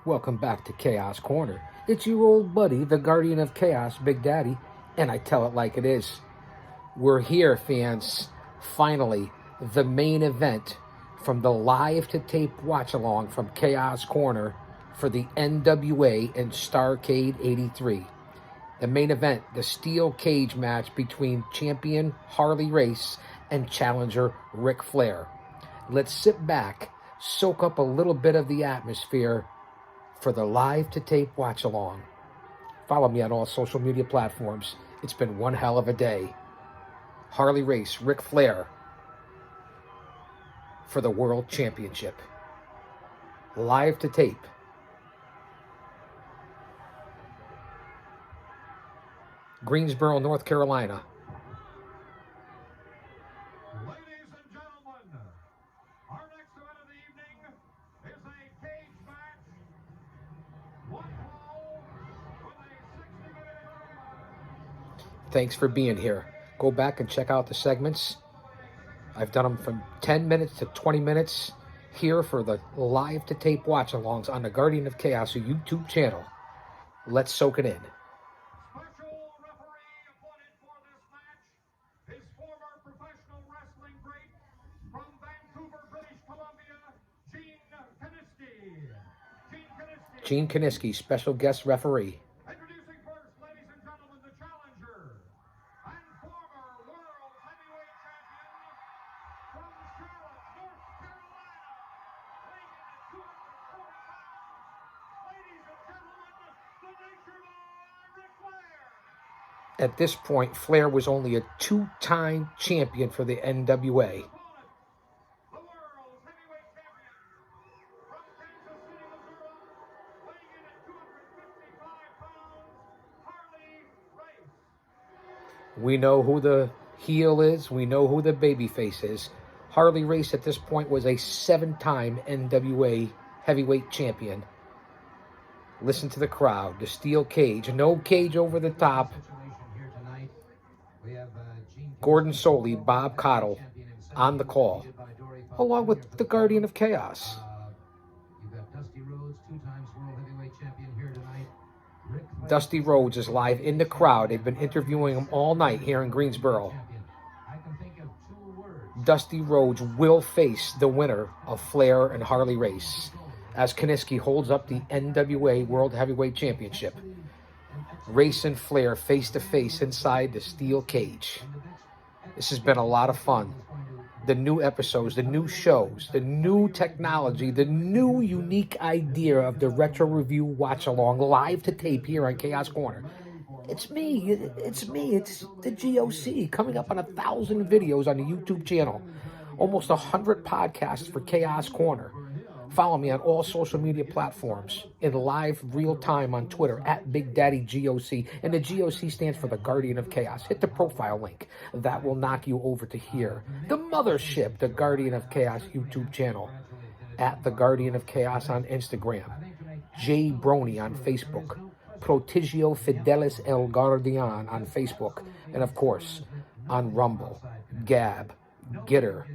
Welcome back to Chaos Corner. It's your old buddy, the Guardian of Chaos, Big Daddy, and I tell it like it is. We're here, fans. Finally, the main event from the live-to-tape watch-along from Chaos Corner for the NWA and Starrcade 83. The main event, the steel cage match between champion Harley Race and challenger Ric Flair. Let's sit back, soak up a little bit of the atmosphere for the live-to-tape watch-along. Follow me on all social media platforms. It's been one hell of a day. Harley Race, Ric Flair for the World Championship. Live to tape. Greensboro, North Carolina. Ladies and gentlemen, our next event of the evening is a cage match. One fall with a 60-minute. Thanks for being here. Go back and check out the segments. I've done them from 10 minutes to 20 minutes here for the live to tape watch-alongs on the Guardian of Chaos YouTube channel. Let's soak it in. Special referee appointed for this match is former professional wrestling great from Vancouver, British Columbia, Gene Kiniski, special guest referee. Introducing first, ladies and gentlemen, the challenger and former world heavyweight champion from Charlotte, North Carolina, weighing in at 240 pounds. Ladies and gentlemen, the Nature Boy, Ric Flair. At this point, Flair was only a two-time champion for the NWA. We know who the heel is. We know who the babyface is. Harley Race at this point was a 7-time NWA heavyweight champion. Listen to the crowd. The steel cage. No cage over the top. Gordon Soley, Bob Cottle on the call, along with the Guardian of Chaos. Dusty Rhodes is live in the crowd. They've been interviewing him all night here in Greensboro. Dusty Rhodes will face the winner of Flair and Harley Race as Kiniski holds up the NWA World Heavyweight Championship. Race and Flair face-to-face inside the steel cage. This has been a lot of fun. The new episodes, the new shows, the new technology, the new unique idea of the Retro Review Watch-Along live to tape here on Chaos Corner. It's me. It's the G.O.C. coming up on 1,000 videos on the YouTube channel. Almost 100 podcasts for Chaos Corner. Follow me on all social media platforms in live real time on Twitter at Big Daddy G.O.C. And the G.O.C. stands for the Guardian of Chaos. Hit the profile link. That will knock you over to here. The mothership, the Guardian of Chaos YouTube channel. At the Guardian of Chaos on Instagram. Jay Brony on Facebook. Protigio Fidelis El Guardian on Facebook. And of course, on Rumble, Gab, Gitter,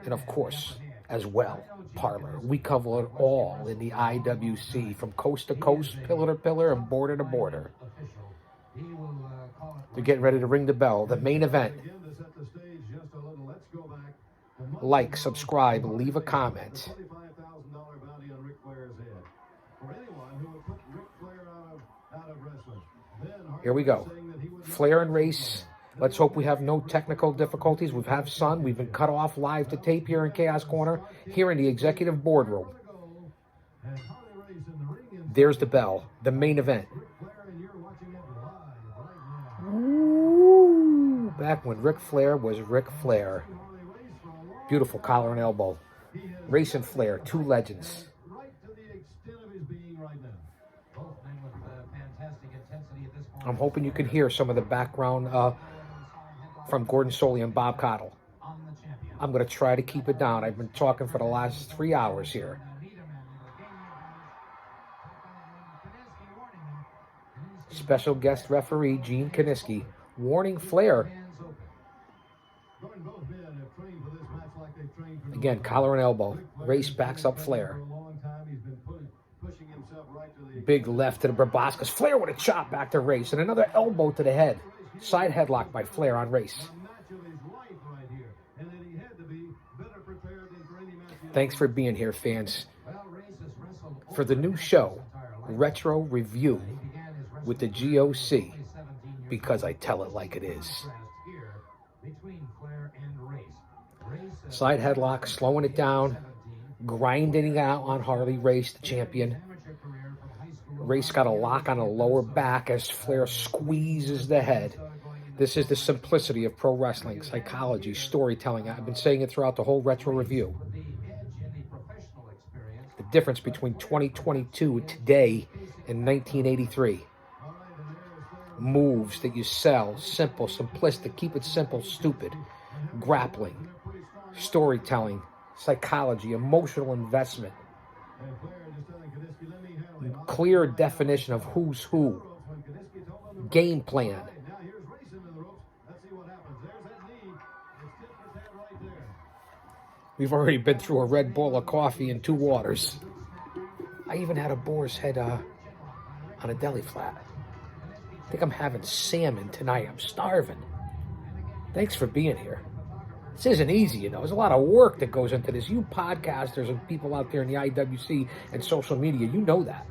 and of course, as well, Parlor. We cover it all in the IWC, from coast to coast, pillar to pillar, and border to border. They're getting ready to ring the bell. The main event. Like, subscribe, leave a comment. Here we go. Flair and Race. Let's hope we have no technical difficulties. We've had sun. We've been cut off live to tape here in Chaos Corner, here in the executive boardroom. There's the bell, the main event. Ooh, back when Ric Flair was Ric Flair. Beautiful collar and elbow. Race and Flair, two legends. I'm hoping you can hear some of the background from Gordon Soley and Bob Cottle. I'm going to try to keep it down. I've been talking for the last 3 hours here. Special guest referee Gene Kiniski warning Flair. Again, collar and elbow. Race backs up Flair. Big left to the proboscis. Flair with a chop back to Race. And another elbow to the head. Side headlock by Flair on Race. Thanks for being here, fans. For the new show, Retro Review with the G.O.C. Because I tell it like it is. Side headlock, slowing it down. Grinding out on Harley Race, the champion. Race got a lock on the lower back as Flair squeezes the head. This is the simplicity of pro wrestling, psychology, storytelling. I've been saying it throughout the whole Retro Review. The difference between 2022 today and 1983. Moves that you sell, simple, simplistic, keep it simple, stupid. Grappling, storytelling, psychology, emotional investment. Clear definition of who's who. Game plan. We've already been through a Red Bull, a coffee, and 2 waters. I even had a boar's head on a deli flat. I think I'm having salmon tonight. I'm starving. Thanks for being here. This isn't easy, you know. There's a lot of work that goes into this. You podcasters and people out there in the IWC and social media, you know that.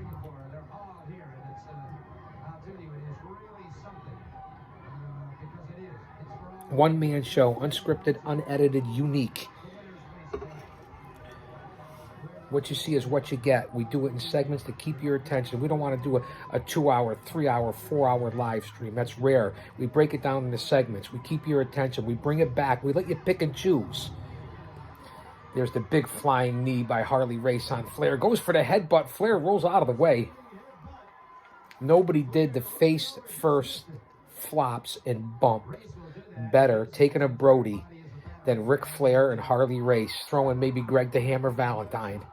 One-man show, unscripted, unedited, unique. What you see is what you get. We do it in segments to keep your attention. We don't want to do a 2-hour, 3-hour, 4-hour live stream. That's rare. We break it down into segments. We keep your attention. We bring it back. We let you pick and choose. There's the big flying knee by Harley Race on Flair. Goes for the headbutt. Flair rolls out of the way. Nobody did the face first flops and bump better, taking a Brody, than Ric Flair and Harley Race, throwing maybe Greg the Hammer Valentine.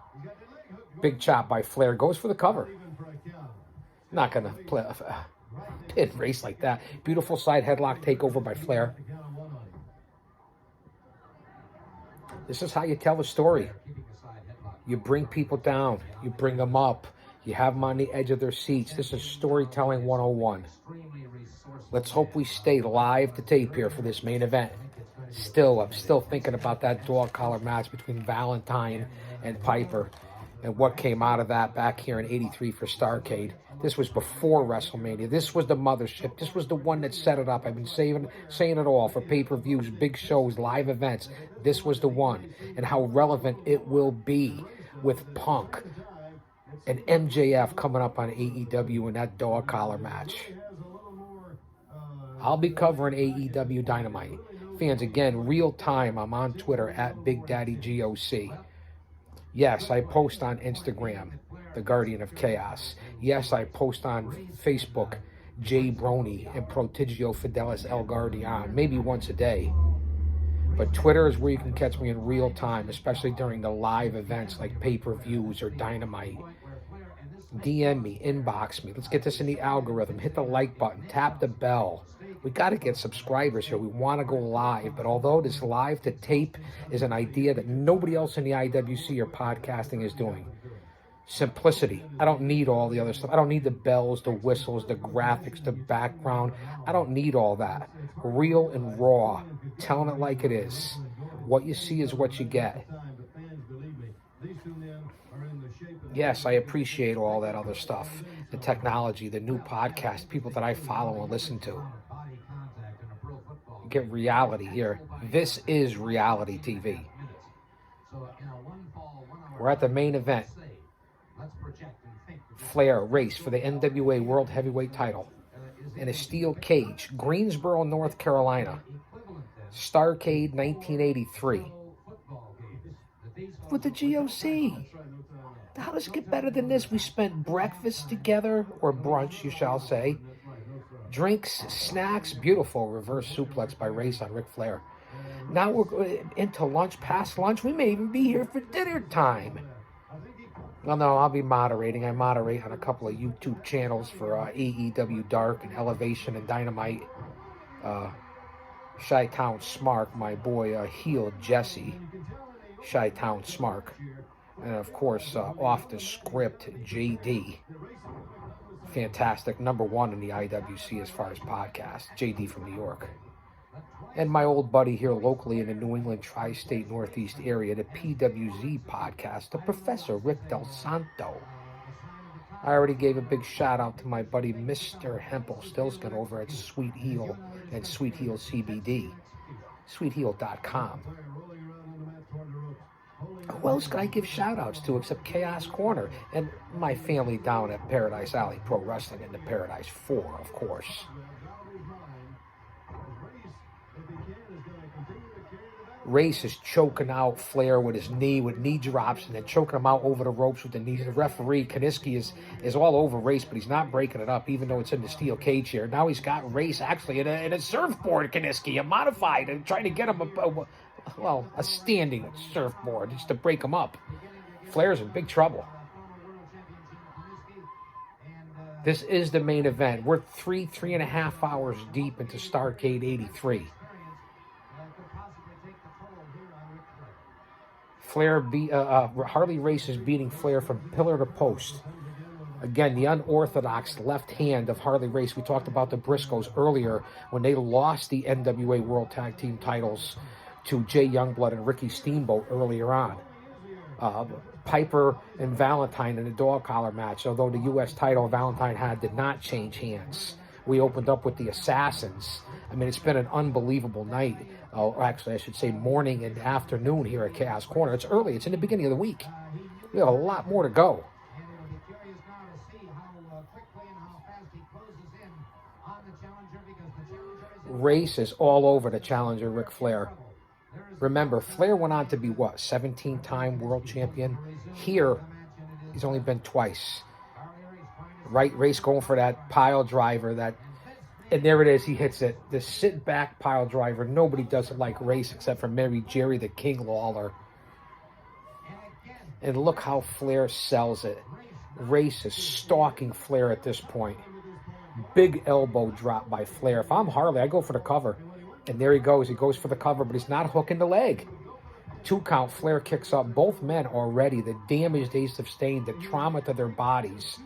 Big chop by Flair. Goes for the cover. Not going to play pin Race like that. Beautiful side headlock takeover by Flair. This is how you tell a story. You bring people down. You bring them up. You have them on the edge of their seats. This is storytelling 101. Let's hope we stay live to tape here for this main event. I'm still thinking about that dog collar match between Valentine and Piper and what came out of that back here in '83 for Starrcade. This was before WrestleMania. This was the mothership. This was the one that set it up. I've been saying it all for pay-per-views, big shows, live events. This was the one, and how relevant it will be with Punk and MJF coming up on AEW in that dog collar match. I'll be covering AEW Dynamite. Fans, again, real time, I'm on Twitter at Big Daddy G.O.C. Yes, I post on Instagram, The Guardian of Chaos. Yes, I post on Facebook, Jay Brony and Prodigio Fidelis El Guardian, maybe once a day. But Twitter is where you can catch me in real time, especially during the live events like pay-per-views or Dynamite. DM me, inbox me. Let's get this in the algorithm. Hit the like button, tap the bell. We got to get subscribers here. We want to go live. But although this live to tape is an idea that nobody else in the IWC or podcasting is doing. Simplicity. I don't need all the other stuff. I don't need the bells, the whistles, the graphics, the background. I don't need all that. Real and raw. Telling it like it is. What you see is what you get. Yes, I appreciate all that other stuff. The technology, the new podcast, people that I follow and listen to. Get reality here. This is reality TV. We're at the main event. Flair Race for the NWA World Heavyweight title in a steel cage, Greensboro, North Carolina. Starrcade 1983. With the G.O.C. How does it get better than this? We spent breakfast together, or brunch, you shall say. Drinks, snacks, beautiful reverse suplex by Race on Ric Flair. Now we're into lunch, past lunch. We may even be here for dinner time. Well, no, I'll be moderating. I moderate on a couple of YouTube channels for AEW Dark and Elevation and Dynamite. Chi-Town Smark, my boy, heel Jesse. Chi-Town Smark. And of course, off the script, JD. Fantastic, #1 in the IWC as far as podcasts. JD from New York. And my old buddy here locally in the New England tri-state Northeast area, the PWZ podcast, the Professor Rick Del Santo. I already gave a big shout out to my buddy Mr. Hempel Stilskin over at Sweet Heel and Sweet Heel CBD. SweetHeal.com. Who else can I give shout outs to except Chaos Corner and my family down at Paradise Alley Pro Wrestling and the Paradise 4, of course. Race is choking out Flair with his knee, with knee drops, and then choking him out over the ropes with the knees. The referee, Kiniski, is all over Race, but he's not breaking it up, even though it's in the steel cage here. Now he's got Race actually in a surfboard, Kiniski, a modified, and trying to get him a standing surfboard just to break him up. Flair's in big trouble. This is the main event. We're three and a half hours deep into Starrcade 83. Harley Race is beating Flair from pillar to post. Again, the unorthodox left hand of Harley Race. We talked about the Briscoes earlier when they lost the NWA World Tag Team titles to Jay Youngblood and Ricky Steamboat earlier on. Piper and Valentine in the dog collar match, although the U.S. title Valentine had did not change hands. We opened up with the Assassins. I mean, it's been an unbelievable night. Or actually, I should say morning and afternoon here at Chaos Corner. It's early. It's in the beginning of the week. We have a lot more to go. Race is all over the challenger, Ric Flair. Remember, Flair went on to be, 17-time world champion? Here, he's only been twice. Right, Race going for that pile driver, and there it is, he hits it. The sit-back pile driver. Nobody does it like Race except for Mary Jerry the King Lawler. And look how Flair sells it. Race is stalking Flair at this point. Big elbow drop by Flair. If I'm Harley, I go for the cover. And there he goes. He goes for the cover, but he's not hooking the leg. 2 count. Flair kicks up. Both men already. The damage they sustained, the trauma to their bodies.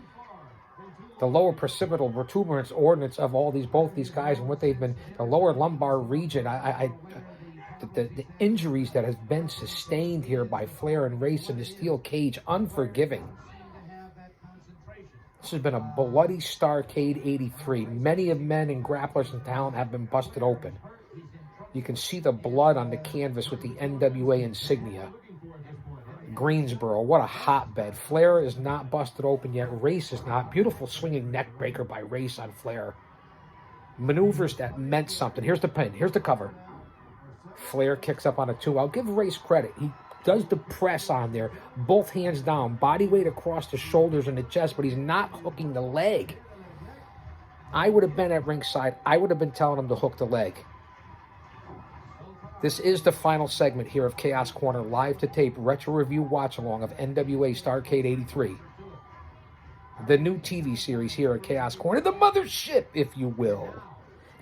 The lower occipital protuberance ordinance of both these guys and what they've been, the lower lumbar region, the injuries that has been sustained here by Flair and Race in the steel cage, unforgiving. This has been a bloody Starrcade 83. Many of men and grapplers in town have been busted open. You can see the blood on the canvas with the NWA insignia. Greensboro, what a hotbed. Flair is not busted open yet. Race is not. Beautiful swinging neck breaker by Race on Flair. Maneuvers that meant something. Here's the pin. Here's the cover. Flair kicks up on a 2. I'll give Race credit. He does the press on there. Both hands down. Body weight across the shoulders and the chest, but he's not hooking the leg. I would have been at ringside. I would have been telling him to hook the leg. This is the final segment here of Chaos Corner, live to tape, retro review watch-along of NWA Starrcade 83. The new TV series here at Chaos Corner, the mothership, if you will.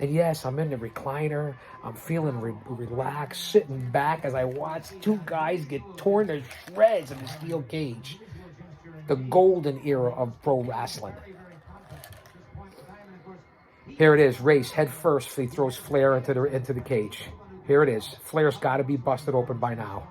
And yes, I'm in the recliner. I'm feeling relaxed, sitting back as I watch 2 guys get torn to shreds in the steel cage. The golden era of pro wrestling. Here it is, Race head first. He throws Flair into the cage. Here it is. Flair's got to be busted open by now.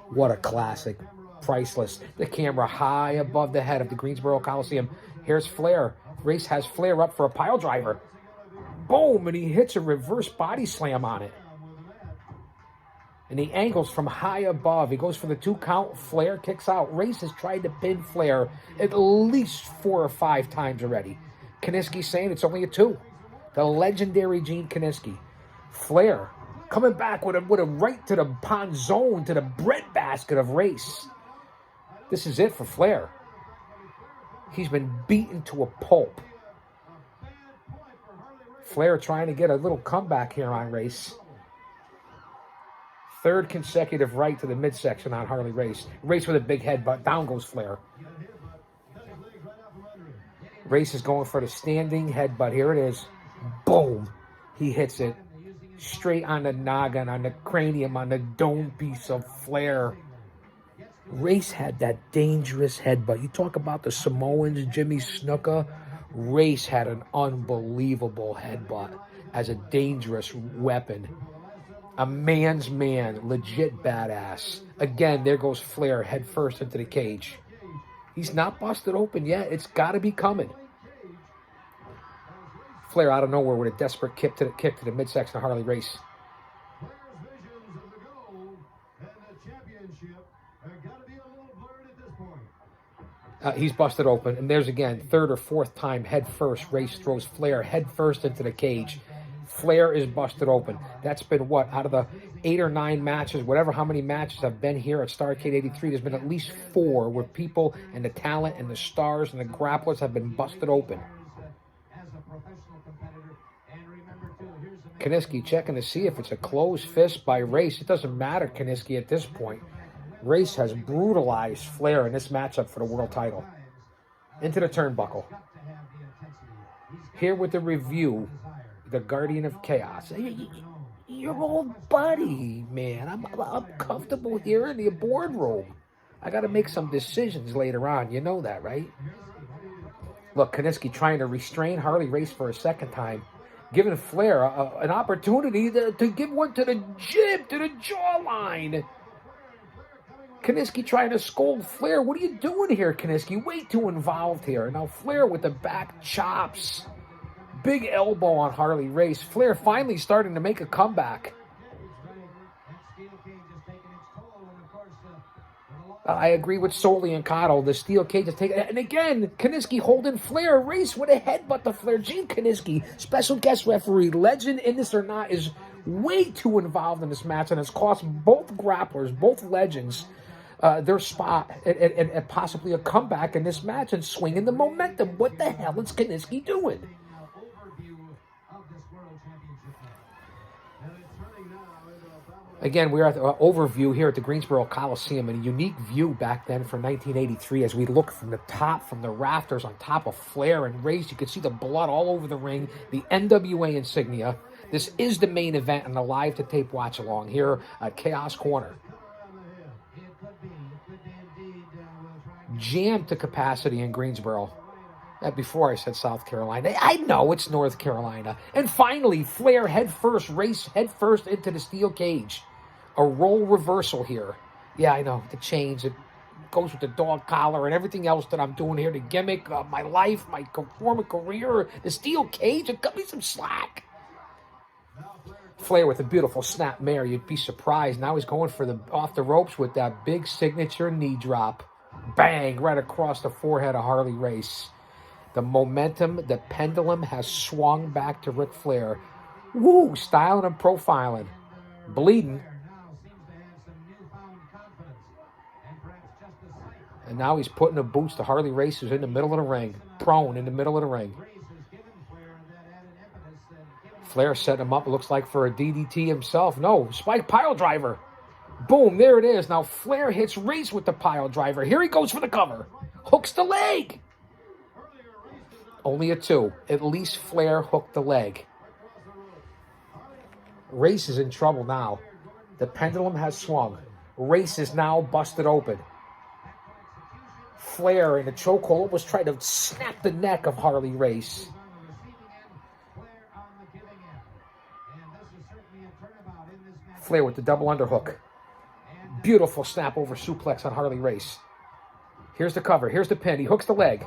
What a classic. Priceless. The camera high above the head of the Greensboro Coliseum. Here's Flair. Race has Flair up for a pile driver. Boom! And he hits a reverse body slam on it. And he angles from high above. He goes for the 2 count. Flair kicks out. Race has tried to pin Flair at least 4 or 5 times already. Kiniski saying it's only a 2. The legendary Gene Kiniski. Flair coming back with a right to the pond zone, to the breadbasket of Race. This is it for Flair. He's been beaten to a pulp. Flair trying to get a little comeback here on Race. 3rd consecutive right to the midsection on Harley Race. Race with a big headbutt. Down goes Flair. Race is going for the standing headbutt. Here it is. Boom. He hits it straight on the noggin, on the cranium, on the dome piece of Flair. Race had that dangerous headbutt. You talk about the Samoans, Jimmy Snuka. Race had an unbelievable headbutt as a dangerous weapon. A man's man, legit badass. Again, there goes Flair head first into the cage. He's not busted open yet. It's got to be coming. Flair out of nowhere with a desperate kick to the midsection of Harley Race. Players' visions of the gold and the championship have got to be a little blurred at this point. He's busted open, and there's again, third or fourth time head first. Race throws Flair head first into the cage. Flair is busted open. That's been what, out of the 8 or 9 matches, whatever how many matches have been here at Starrcade 83, there's been at least 4 where people and the talent and the stars and the grapplers have been busted open. Kiniski checking to see if it's a closed fist by Race. It doesn't matter, Kiniski, at this point. Race has brutalized Flair in this matchup for the world title. Into the turnbuckle. Here with the review, the Guardian of Chaos. Your old buddy, man. I'm comfortable here in the boardroom. I got to make some decisions later on. You know that, right? Look, Kiniski trying to restrain Harley Race for a second time, giving Flair an opportunity to give one to the jib, to the jawline. Kiniski trying to scold Flair. What are you doing here, Kiniski? Way too involved here. Now Flair with the back chops. Big elbow on Harley Race. Flair finally starting to make a comeback. I agree with Soli and Cotto. The steel cage is taking... And again, Kiniski holding Flair. Race with a headbutt to Flair. Gene Kiniski, special guest referee, legend in this or not, is way too involved in this match, and has cost both grapplers, both legends, their spot and possibly a comeback in this match and swinging the momentum. What the hell is Kiniski doing? Again, we're at the overview here at the Greensboro Coliseum, and a unique view back then from 1983 as we look from the top, from the rafters on top of Flair and Race. You can see the blood all over the ring, the NWA insignia. This is the main event and a live-to-tape watch-along here at Chaos Corner. Jammed to capacity in Greensboro. Before I said South Carolina. I know it's North Carolina. And finally, Flair head first, Race head first into the steel cage. A role reversal here. Yeah, I know, the change. It goes with the dog collar and everything else that I'm doing here. The gimmick, my life, my former career, the steel cage. It cut me some slack. Flair with a beautiful snap mare. You'd be surprised. Now he's going for the off the ropes with that big signature knee drop. Bang, right across the forehead of Harley Race. The momentum, the pendulum has swung back to Ric Flair. Woo, styling and profiling. Bleeding. And now he's putting the boots to Harley Race, who's in the middle of the ring. Prone in the middle of the ring. Flair set him up, it looks like, for a DDT himself. No, spike pile driver. Boom, there it is. Now Flair hits Race with the pile driver. Here he goes for the cover. Hooks the leg. Only a 2. At least Flair hooked the leg. Race is in trouble now. The pendulum has swung. Race is now busted open. Flair in a chokehold was trying to snap the neck of Harley Race. Flair with the double underhook. Beautiful snap over suplex on Harley Race. Here's the cover. Here's the pin. He hooks the leg.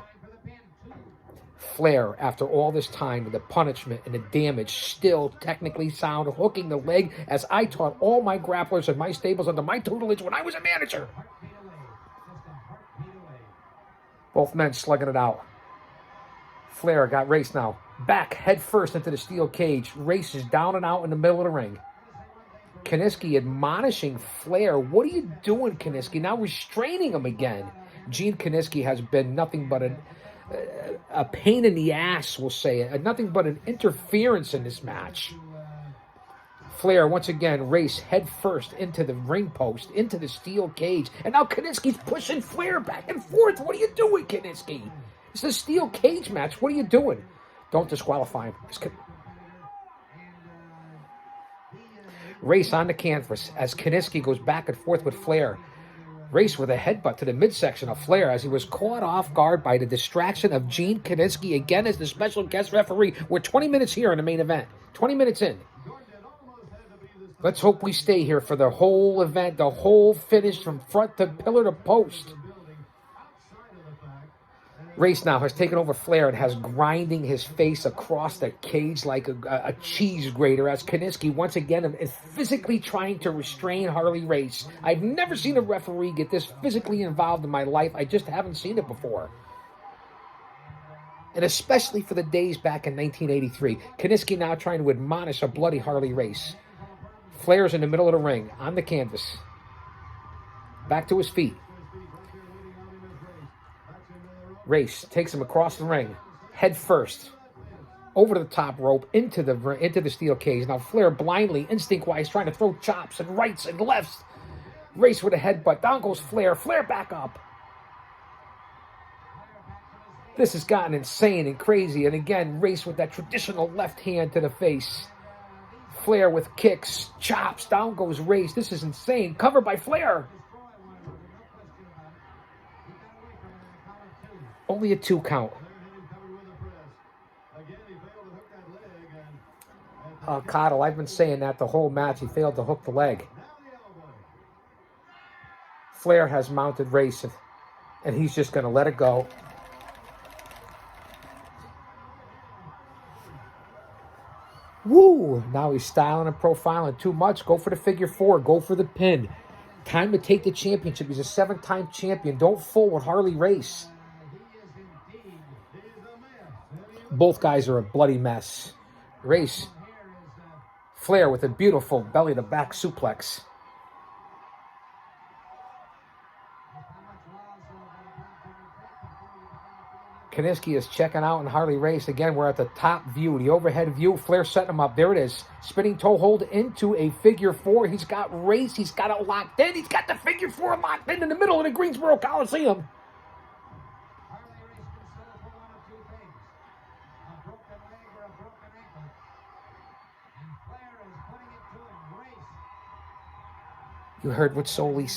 Flair, after all this time, the punishment and the damage, still technically sound, hooking the leg, as I taught all my grapplers and my stables under my tutelage when I was a manager. Both men slugging it out. Flair got Race now. Back, head first into the steel cage. Race is down and out in the middle of the ring. Kiniski admonishing Flair. What are you doing, Kiniski? Now restraining him again. Gene Kiniski has been nothing but a pain in the ass, we'll say. Nothing but an interference in this match. Flair, once again, Race head first into the ring post, into the steel cage. And now Kiniski's pushing Flair back and forth. What are you doing, Kiniski? It's a steel cage match. What are you doing? Don't disqualify him. Race on the canvas as Kiniski goes back and forth with Flair. Race with a headbutt to the midsection of Flair as he was caught off guard by the distraction of Gene Kiniski again as the special guest referee. We're 20 minutes here in the main event. 20 minutes in. Let's hope we stay here for the whole event, the whole finish from front to pillar to post. Race now has taken over Flair and has grinding his face across the cage like a cheese grater as Kiniski once again is physically trying to restrain Harley Race. I've never seen a referee get this physically involved in my life. I just haven't seen it before. And especially for the days back in 1983. Kiniski now trying to admonish a bloody Harley Race. Flair's in the middle of the ring on the canvas. Back to his feet. Race takes him across the ring, head first, over to the top rope, into the steel cage. Now Flair blindly, instinct-wise, trying to throw chops and rights and lefts. Race with a headbutt. Down goes Flair. Flair back up. This has gotten insane and crazy. And again, Race with that traditional left hand to the face. Flair with kicks, chops. Down goes Race. This is insane. Covered by Flair. Only a 2 count. Cottle, I've been saying that the whole match. He failed to hook the leg. Flair has mounted Race, and he's just going to let it go. Woo! Now he's styling and profiling too much. Go for the figure 4. Go for the pin. Time to take the championship. He's a 7-time champion. Don't fool with Harley Race. Both guys are a bloody mess. Race. Flair with a beautiful belly-to-back suplex. Kiniski is checking out and Harley Race. Again, we're at the top view, the overhead view. Flair setting him up. There it is. Spinning toe hold into a figure 4. He's got Race. He's got it locked in. He's got the figure 4 locked in the middle of the Greensboro Coliseum. You heard what Soli said.